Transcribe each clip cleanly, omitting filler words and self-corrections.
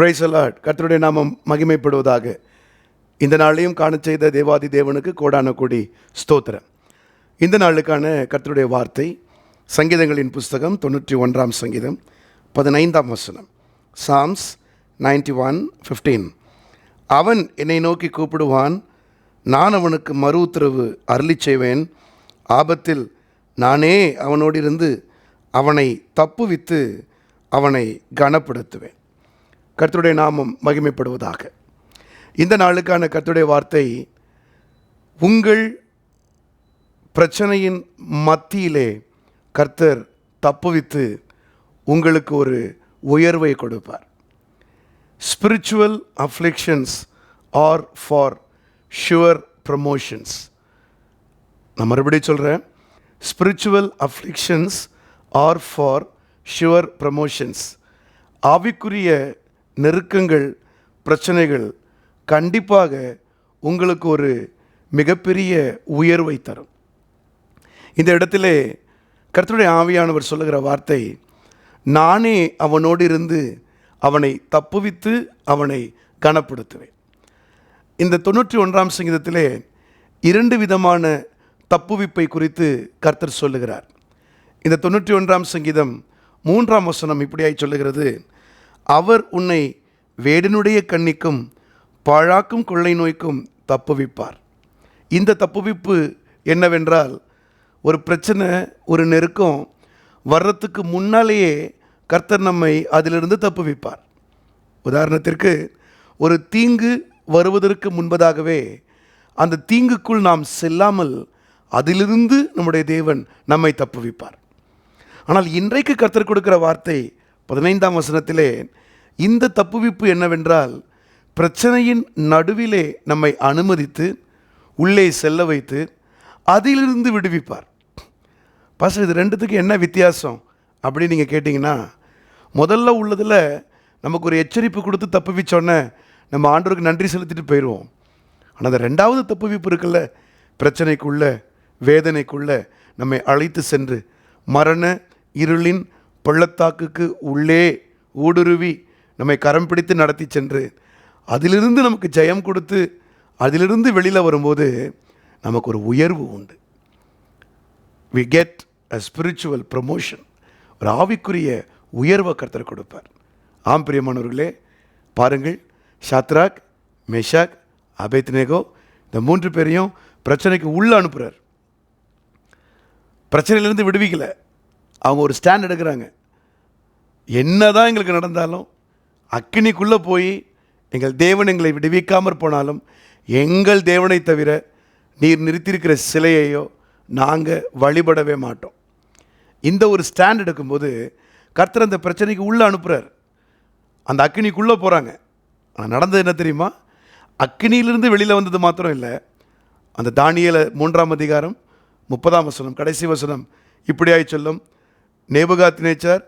Praise the Lord. கர்த்தருடைய நாமம் மகிமைப்படுவதாக. இந்த நாளையும் காண செய்த தேவாதி தேவனுக்கு கோடான கோடி ஸ்தோத்திரம். இந்த நாளுக்கான கர்த்தருடைய வார்த்தை சங்கீதங்களின் புஸ்தகம் 91 சங்கீதம் 15 வசனம். சாம்ஸ் 91:15. அவன் என்னை நோக்கி கூப்பிடுவான், நான் அவனுக்கு மறு உத்தரவு அருளி செய்வேன். ஆபத்தில் நானே அவனோடு இருந்து அவனை தப்புவித்து அவனை கனப்படுத்துவேன். கர்த்தருடைய நாமம் மகிமைப்படுவதாக. இந்த நாளுக்கான கர்த்தருடைய வார்த்தை, உங்கள் பிரச்சனையின் மத்தியிலே கர்த்தர் தப்புவித்து உங்களுக்கு ஒரு உயர்வை கொடுப்பார். Spiritual afflictions are for sure promotions. நான் மறுபடியும் சொல்கிறேன், spiritual afflictions are for sure promotions. ஆவிக்குரிய நெருக்கங்கள், பிரச்சனைகள் கண்டிப்பாக உங்களுக்கு ஒரு மிகப்பெரிய உயர்வை தரும். இந்த இடத்திலே கர்த்தருடைய ஆவியானவர் சொல்லுகிற வார்த்தை, நானே அவனோடு இருந்து அவனை தப்புவித்து அவனை கனப்படுத்துவேன். இந்த 91 சங்கீதத்திலே 2 விதமான தப்புவிப்பை குறித்து கர்த்தர் சொல்லுகிறார். இந்த 91 சங்கீதம் 3 வசனம் இப்படியாய் சொல்லுகிறது, அவர் உன்னை வேடனுடைய கண்ணிக்கும் பாழாக்கும் கொள்ளை நோய்க்கும் தப்புவிப்பார். இந்த தப்புவிப்பு என்னவென்றால், ஒரு பிரச்சனை, ஒரு நெருக்கம் வர்றதுக்கு முன்னாலேயே கர்த்தர் நம்மை அதிலிருந்து தப்புவிப்பார். உதாரணத்திற்கு, ஒரு தீங்கு வருவதற்கு முன்பதாகவே அந்த தீங்குக்குள் நாம் செல்லாமல் அதிலிருந்து நம்முடைய தேவன் நம்மை தப்புவிப்பார். ஆனால் இன்றைக்கு கர்த்தர் கொடுக்கிற வார்த்தை 15 வசனத்திலே, இந்த தப்புவிப்பு என்னவென்றால், பிரச்சனையின் நடுவிலே நம்மை அனுமதித்து உள்ளே செல்ல வைத்து அதிலிருந்து விடுவிப்பார். பாஸ்டர், இது ரெண்டுத்துக்கு என்ன வித்தியாசம் அப்படின்னு நீங்கள் கேட்டிங்கன்னா, முதல்ல உள்ளதில் நமக்கு ஒரு எச்சரிப்பு கொடுத்து தப்புவிச்சோன்னே நம்ம ஆண்டவருக்கு நன்றி செலுத்திட்டு போயிடுவோம். ஆனால் அந்த 2வது தப்புவிப்பு இருக்குல்ல, பிரச்சனைக்குள்ள, வேதனைக்குள்ள நம்மை அழைத்து சென்று மரண இருளின் பள்ளத்தாக்குக்கு உள்ளே ஊடுருவி நம்மை கரம் பிடித்து நடத்தி சென்று அதிலிருந்து நமக்கு ஜெயம் கொடுத்து அதிலிருந்து வெளியில் வரும்போது நமக்கு ஒரு உயர்வு உண்டு. we get a spiritual promotion. ஒரு ஆவிக்குரிய உயர்வை கர்த்தர் கொடுப்பார். ஆம் பிரியமானவர்களே, பாருங்கள், ஷாத்ராக், மேஷாக், அபேத்நேகோ, இந்த 3 பேரையும் பிரச்சனைக்கு உள்ளே அனுப்புகிறார். பிரச்சனையிலேருந்து விடுவிக்கலை. அவங்க ஒரு ஸ்டாண்ட் எடுக்கிறாங்க. என்னதான் எங்களுக்கு நடந்தாலும், அக்கினிக்குள்ளே போய் எங்கள் தேவன் எங்களை விடுவிக்காமற் போனாலும், எங்கள் தேவனை தவிர நீர் நிறுத்தியிருக்கிற சிலையையோ நாங்கள் வழிபடவே மாட்டோம். இந்த ஒரு ஸ்டாண்ட் எடுக்கும்போது கர்த்தர் அந்த பிரச்சனைக்கு உள்ளே அனுப்புகிறார். அந்த அக்கினிக்குள்ளே போகிறாங்க. ஆனால் நடந்தது என்ன தெரியுமா? அக்கினியிலிருந்து வெளியில் வந்தது மாத்திரம் இல்லை, அந்த தானியேல் 3 அதிகாரம் 30 வசனம் கடைசி வசனம் இப்படியாய் சொல்லும், நேபுகாத்நேச்சார்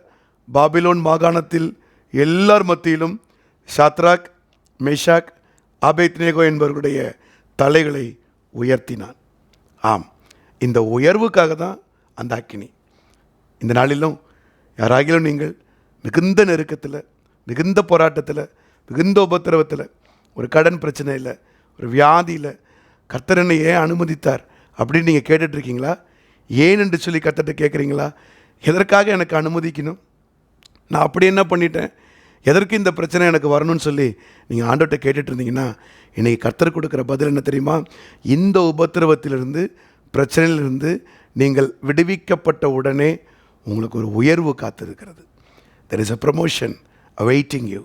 பாபிலோன் மாகாணத்தில் எல்லார் மத்தியிலும் ஷாத்ராக், மேஷாக், அபேத்நேகோ என்பவர்களுடைய தலைகளை உயர்த்தினான். ஆம், இந்த உயர்வுக்காக தான் அந்த அக்கினி. இந்த நாளிலும் யாராகிலும் நீங்கள் மிகுந்த நெருக்கத்தில், மிகுந்த போராட்டத்தில், மிகுந்த உபத்திரவத்தில், ஒரு கடன் பிரச்சனையில், ஒரு வியாதியில் கர்த்தர் என்னை ஏன் அனுமதித்தார் அப்படின்னு நீங்கள் கேட்டுட்ருக்கீங்களா? ஏன் என்று சொல்லி கர்த்தர்கிட்ட கேட்குறீங்களா? எதற்காக எனக்கு அனுமதிக்கணும்? நான் அப்படி என்ன பண்ணிட்டேன்? எதற்கு இந்த பிரச்சனை எனக்கு வரணும்னு சொல்லி நீங்கள் ஆண்டவர்கிட்ட கேட்டுட்டு இருந்தீங்கன்னா, இன்றைக்கி கர்த்தர் கொடுக்குற பதில் என்ன தெரியுமா? இந்த உபத்திரவத்திலிருந்து, பிரச்சனையிலிருந்து நீங்கள் விடுவிக்கப்பட்ட உடனே உங்களுக்கு ஒரு உயர்வு காத்திருக்கிறது. there is a promotion awaiting you.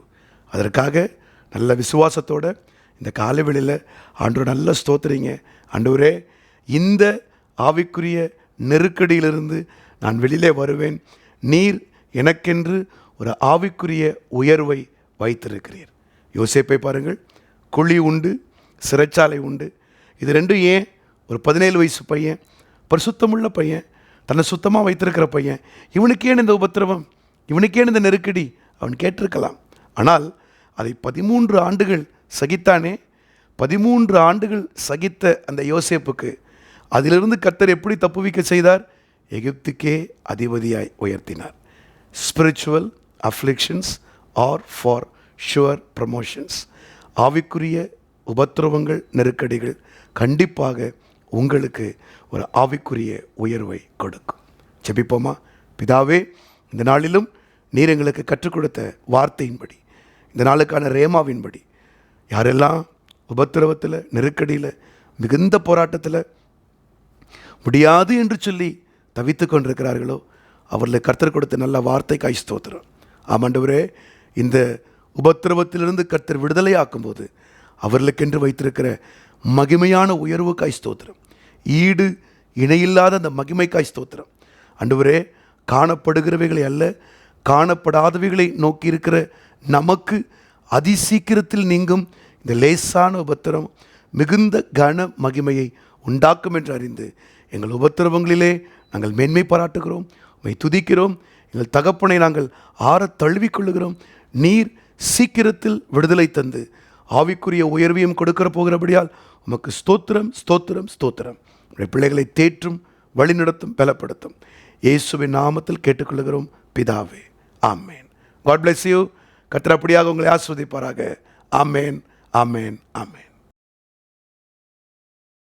அதற்காக நல்ல விசுவாசத்தோடு இந்த காலைவெளியில் ஆண்டவரை நல்ல ஸ்தோத்திரிங்க. ஆண்டவரே, இந்த ஆவிக்குரிய நெருக்கடியிலிருந்து நான் வெளியிலே வருவேன். நீர் எனக்கென்று ஒரு ஆவிக்குரிய உயர்வை வைத்திருக்கிறீர். யோசேப்பை பாருங்கள், குழி உண்டு, சிறைச்சாலை உண்டு. இது ரெண்டும் ஏன்? ஒரு 17 வயசு பையன், பரிசுத்தமுள்ள பையன், தன்னை சுத்தமாக வைத்திருக்கிற பையன், இவனுக்கு ஏன் இந்த உபத்திரவம், இவனுக்கு ஏன் இந்த நெருக்கடி? அவன் கேட்டிருக்கலாம். ஆனால் அதை 13 ஆண்டுகள் சகித்தானே. 13 ஆண்டுகள் சகித்த அந்த யோசேப்புக்கு அதிலிருந்து கர்த்தர் எப்படி தப்புவிக்க செய்தார்? எகிப்துக்கே அதிபதியாய் உயர்த்தினார். Spiritual afflictions are for sure promotions. ஆவிக்குரிய உபத்திரவங்கள், நெருக்கடிகள் கண்டிப்பாக உங்களுக்கு ஒரு ஆவிக்குரிய உயர்வை கொடுக்கும். ஜெபிப்போமா? பிதாவே, இந்த நாளிலும் நீர் எங்களுக்கு கற்றுக் கொடுத்த வார்த்தையின்படி, இந்த நாளுக்கான ரேமாவின்படி, யாரெல்லாம் உபத்திரவத்தில், நெருக்கடியில், மிகுந்த போராட்டத்தில் முடியாது என்று சொல்லி தவித்து கொண்டிருக்கிறார்களோ அவர்களுக்கு கர்த்தர் கொடுத்த நல்ல வார்த்தைக்காய் ஸ்தோத்திரம். ஆமாண்டவரே, இந்த உபத்திரவத்திலிருந்து கர்த்தர் விடுதலை ஆக்கும்போது அவர்களுக்கென்று வைத்திருக்கிற மகிமையான உயர்வுக்காய் ஸ்தோத்திரம். ஈடு இணையில்லாத அந்த மகிமைக்காய் ஸ்தோத்திரம். ஆண்டவரே, காணப்படுகிறவைகளை அல்ல, காணப்படாதவைகளை நோக்கி இருக்கிற நமக்கு அதிசீக்கிரத்தில் நீங்கும் இந்த லேசான உபத்திரம் மிகுந்த கன மகிமையை உண்டாக்கும் என்று அறிந்து எங்கள் உபத்திரவங்களிலே நாங்கள் மேன்மை பாராட்டுகிறோம், உம்மை துதிக்கிறோம். எங்கள் தகப்பனை நாங்கள் ஆற தழுவிக்கொள்ளுகிறோம். நீர் சீக்கிரத்தில் விடுதலை தந்து ஆவிக்குரிய உயர்வையும் கொடுக்கிற போகிறபடியால் உமக்கு ஸ்தோத்திரம், ஸ்தோத்திரம், ஸ்தோத்திரம். உடைய பிள்ளைகளை தேற்றும், வழிநடத்தும், பலப்படுத்தும். இயேசுவின் நாமத்தில் கேட்டுக்கொள்ளுகிறோம் பிதாவே. ஆமேன். God bless you. கர்த்தர் அப்படியாக உங்களை ஆசீர்வதிப்பாராக. ஆமேன், ஆமேன், ஆமேன்.